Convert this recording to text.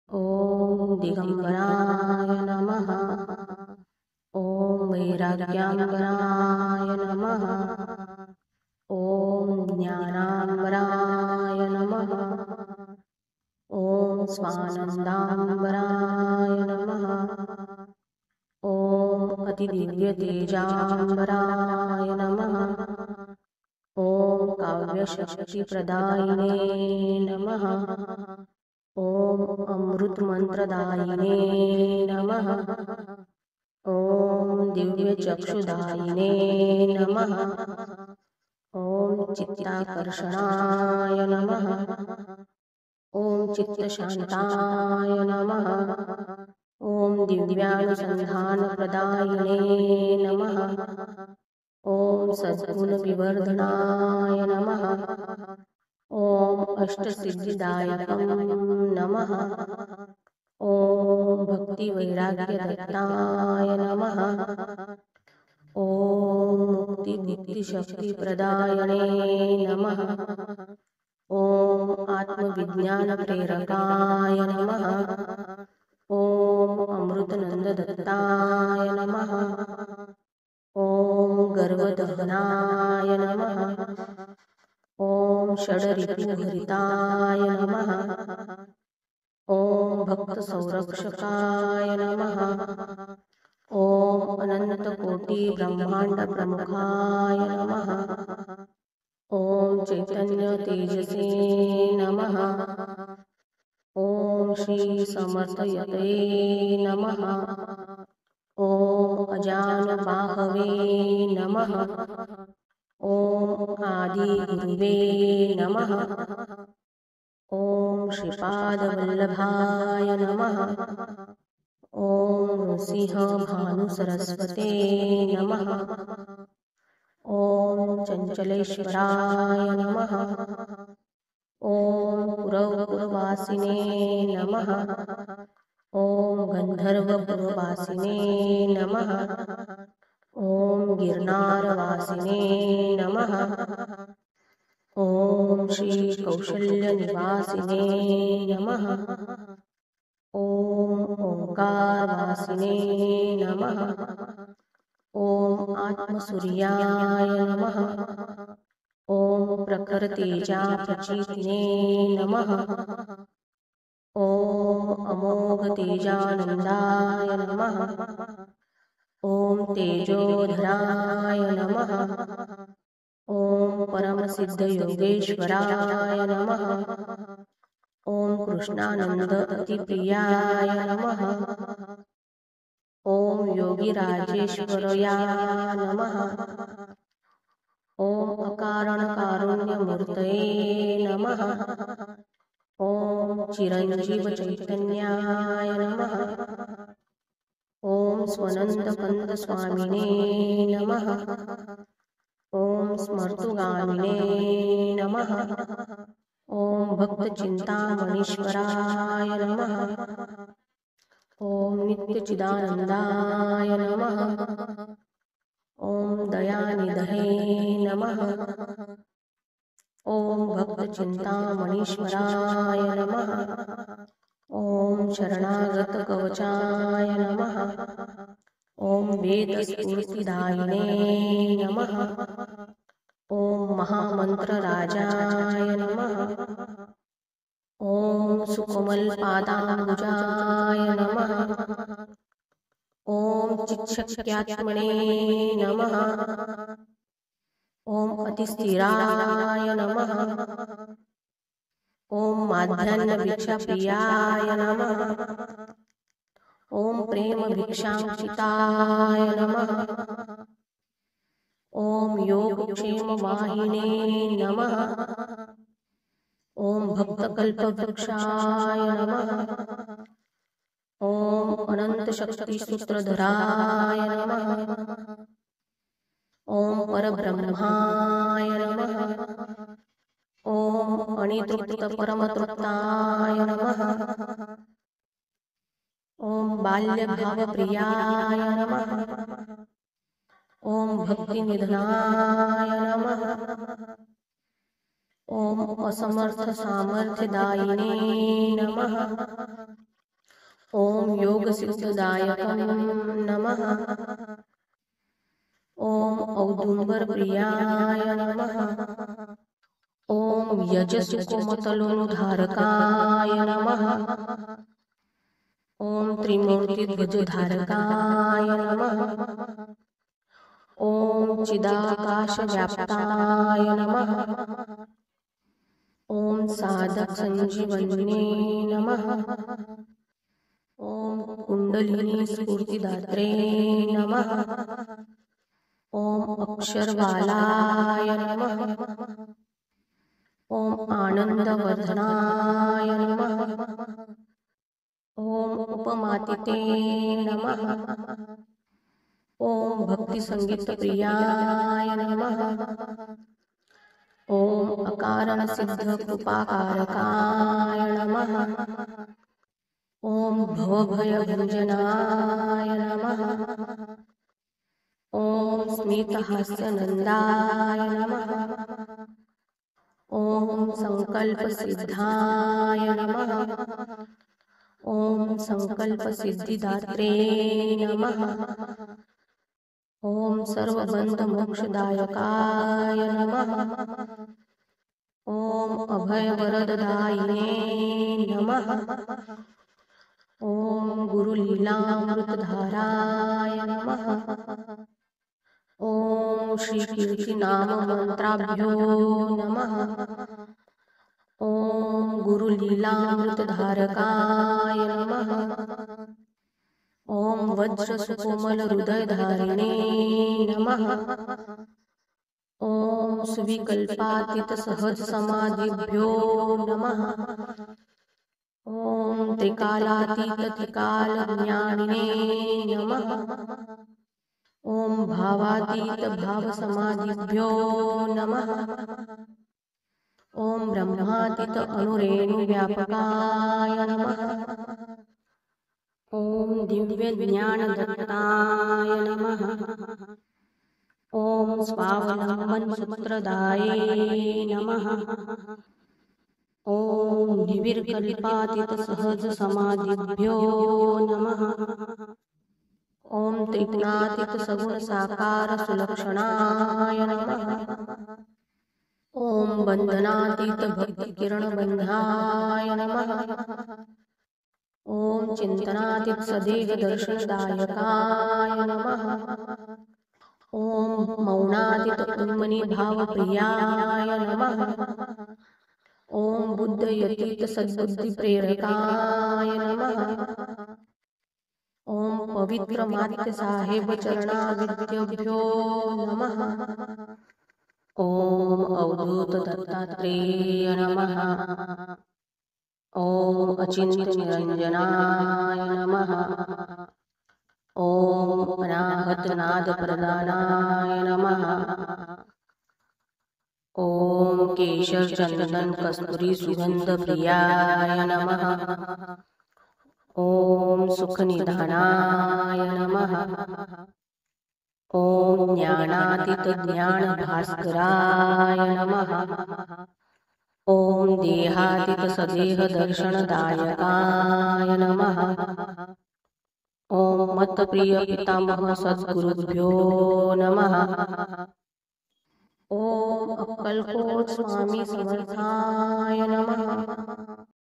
ॐ दिगम्बराय नमः। ॐ वैराग्याम्बराय नमः। ॐ ज्ञानाम्बराय नमः। ॐ स्वानन्दाम्बराय नमः। ॐ अतिदिव्यतेजाम्बराय नमः। ॐ काव्यशक्तिप्रदायिने नमः। ॐ अमृतमन्त्रदायिने नमः। ॐ दिव्यचक्षुदायिने नमः। ॐ चित्ताकर्षणाय नमः। ॐ चित्तशान्ताय नमः। ॐ दिव्यानुसन्धानप्रदायिने नमः। ॐ सद्गुणविवर्धनाय नमः। ॐ अष्टसिद्धिदायकं नमः। ॐ भक्तिवैराग्यदत्ताय नमः। ॐ मुक्तिशक्तिप्रदायिने नमः। ॐ आत्मविज्ञानप्रेरकाय नमः। ॐ अमृतनन्ददत्ताय नमः। ॐ गर्वदहनाय नमः। ॐ षडरिपुहरिताय नमः। ॐ भक्तसंरक्षकाय नमः। ॐ अनन्तकोटिब्रह्माण्डप्रमुखाय नमः। ॐ चैतन्यतेजसे नमः। ॐ श्रीसमर्थयते नमः। ॐ अजानुबाहवे नमः। ॐ आदिगुरुवे नमः। ॐ श्रीपादवल्लभाय नमः। ॐ नृसिंहभानुसरस्वते नमः। ॐ चञ्चलेश्वराय नमः। ॐ पुरवासिने नमः। ॐ गन्धर्वपुरवासिने नमः। ॐ गिरनारवासिने नमः। ॐ श्रीकौशल्यनिवासिने नमः। ॐ ओंकारवासिने नमः। ॐ आत्मसूर्याय नमः। ॐ प्रखरतेजाप्रचीतिने नमः। ॐ अमोघतेजानन्दाय नमः। ॐ तेजोधराय नमः। ॐ परमसिद्धयोगेश्वराय नमः। ॐ कृष्णानन्द अतिप्रियाय नमः। ॐ योगिराजेश्वरयाय नमः। ॐ अकारणकारुण्यमूर्तये नमः। ॐ चिरञ्जीवचैतन्याय नमः। ॐ स्वनन्दकन्दस्वामिने नमः। ॐ स्मर्तुगामिने नमः। ॐ भक्तचिन्तामणीश्वराय नमः। ॐ नित्यचिदानन्दाय नमः। ॐ दयानिधये नमः। ॐ भक्तचिन्तामणीश्वराय नमः। ॐ शरणागतकवचाय नमः। ॐ वेदस्फूर्तिदायिने नमः। ॐ महामन्त्रराजाय नमः। ॐ सुकोमलपादाम्बुजाय नमः। ॐ चित्शक्त्यात्मने नमः। ॐ अतिस्थिराय नमः। ॐ माध्याह्नभिक्षाप्रियाय नमः। ॐ प्रेमभिक्षांचिताय नमः। ॐ योगक्षेमवाहिने नमः। ॐ भक्तकल्पवृक्षाय नमः। ॐ अनन्तशक्तिसूत्रधराय नमः। ॐ परब्रह्माय नमः। ॐ अणितृप्तपरमतृप्ताय नमः। ॐ बाल्यभावप्रियाय नमः। ॐ भक्तिनिधनाय नमः। ॐ असमर्थसामर्थ्यदायिने नमः। ॐ योगसिद्धिदायकं नमः। ॐ औदुम्बरप्रियाय नमः। ॐ यजसुकोमतलोनुधारकाय नमः। ॐ त्रिमूर्तिध्वजधारकाय नमः। ॐ चिदाकाशव्याप्ताय नमः। ॐ साधकसञ्जीवन्ये नमः। ॐ कुण्डलिनीस्फूर्तिदात्रे नमः। ॐ अक्षरबालाय नमः। ॐ आनन्दवर्धनाय नमः। ॐ उपमातिते नमः। ॐ भक्तिसङ्गीतप्रियाय नमः। ॐ अकारणसिद्धकृपाकारकाय नमः। ॐ भवभयभञ्जनाय नमः। ॐ स्मितहास्यनन्दाय नमः। ॐ सङ्कल्पसिद्धाय नमः। ॐ सङ्कल्पसिद्धिदात्रे नमः। ॐ सर्वबन्धमोक्षदायकाय नमः। ॐ अभयवरददायिने नमः। ॐ गुरुलीलामृतधाराय नमः। ॐ श्रीकीर्तिनाममन्त्राभ्यो नमः। ॐ गुरुलीलामृतधारकाय नमः। ॐ वज्रसुकोमलहृदयधारिणे नमः। ॐ सुविकल्पातीतसहजसमाधिभ्यो नमः। ॐ त्रिकालातीतत्रिकालज्ञानिने नमः। ॐ भावातीतभावसमाधिभ्यो नमः। ॐ ब्रह्मातीत अणुरेणुव्यापकाय नमः। ॐ दिव्यज्ञानदत्ताय नमः। ॐ स्वावलम्बनसूत्रदाये नमः। ॐ निविर्कल्पातीतसहजसमाधिभ्यो नमः। ॐ त्रिगुणातीतसगुणसाकारसुलक्षणाय नमः। ॐ बन्धनातीतभक्तिकिरणबन्धाय नमः। ॐ चिन्तनातीतसदेहदर्शनदायकाय नमः। ॐ मौनातीत उन्मनीभावप्रियाय नमः। ॐ बुद्धयतीतसद्बुद्धिप्रेरकाय नमः। ॐ पवित्रमात्यसाहेबचरणाविद्यभ्यो नमः। ॐ अवधूतदत्तात्रेय नमः। ॐ अचिन्त्यनिरञ्जनाय नमः। ॐ अनाहतनादप्रदानाय नमः। ॐ केशरचन्दनकस्तूरीसुगन्धप्रियाय नमः। ॐ सुखनिधानाय नमः। ॐ ज्ञानातीतज्ञानभास्कराय नमः। ॐ देहातीतसदेहदर्शनदायकाय नमः। ॐ मत्प्रियपितामहसद्गुरुभ्यो नमः। ॐ अक्कलकोट स्वामी समर्थाय नमः।